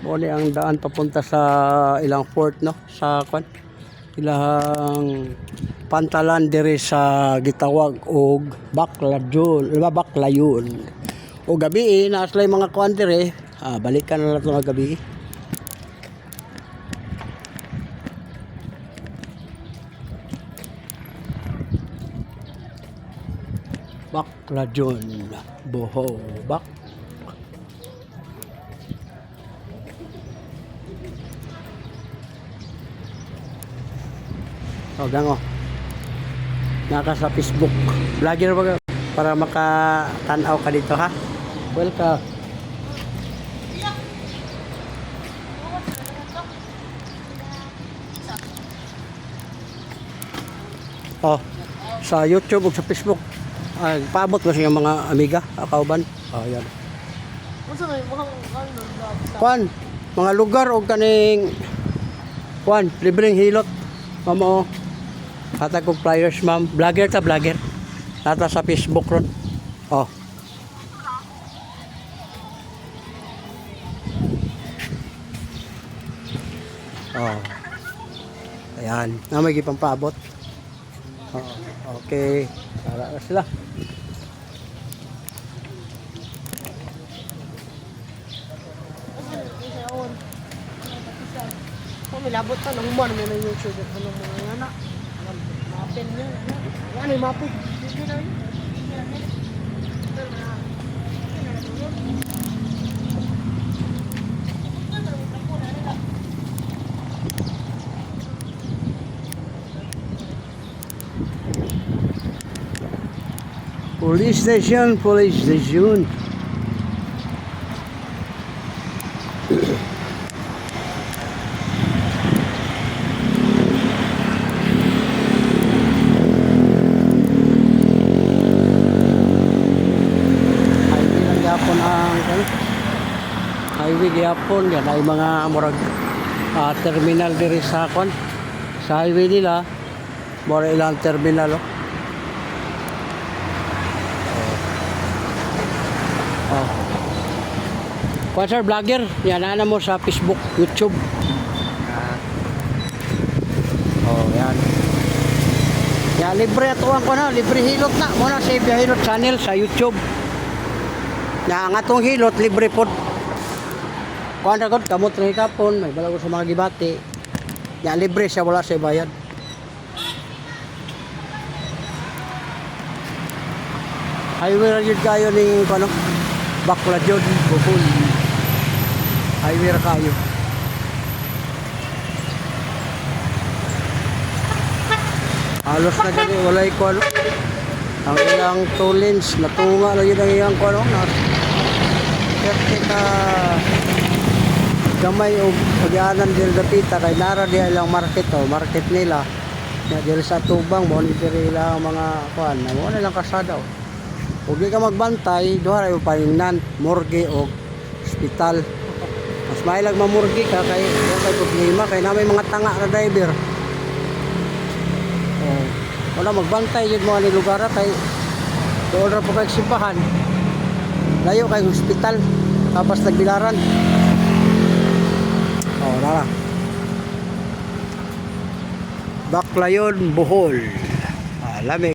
Mo ni ang daan papunta sa ilang port no sa kwan. Ilang pantalan diri sa gitawag og Baclayon, Baclayon. O gabi naaslay mga kwan diri, balikan na nato nga gabi. Baclayon, Bohol, O gango. Naka sa Facebook. Vlogger ba para makatanaw ka dito ha? Welcome. Oh, sa YouTube ug sa Facebook. Ay, paabot ko sa inyong mga amiga, kauban. Oh, yan. Unsa may mga Kwan, mga lugar o kaning kwan, libreng hilot. Mamo, hatag kong flyers ma'am. Vlogger ta, vlogger. Nata sa Facebook ron. Oh. Oh. Ayan, na may gipang paabot. Oh, okay. Tara na sila. Milabot ka ng human mo ng YouTube at anong mga anak. Mapin niya. Ano yung mapin? Hindi na yun. Police station, police station. Highway gyapon yan ay mga murag terminal diri sa kon sa highway nila mura ilang terminal oh. Kung sir vlogger yan ana mo sa Facebook, YouTube. Oh yan. Ya libre ato ang kuno, libre hilot na mo na sa Hilot channel sa YouTube. Na ang atong hilot libre pod. Kuan ra gud kamot ni kapon, may balago sa mga gibati. Ya libre siya wala sa bayad. Highway ra jud kayo ning kuno. Baclayon, Bohol. Highway ra kayo. Halos na gani walay kuno. Ang ilang two lanes natunga na yun ang iyang kuno na. Gamay o pag-aanan dil dapita kay nara di ilang market market nila na dil sa tubang mo ni diri ilang mga kuan mo na lang kasada ug di ka magbantay duha ra paingnan morgue o ospital mas mailag mamurgi ka kay problema kay na may mga tanga na driver wala magbantay jud mo ani lugar kay doon ra po kay simbahan layo kay ospital tapos nagbilaran. Oh, nara. Baclayon, Bohol. Lamig.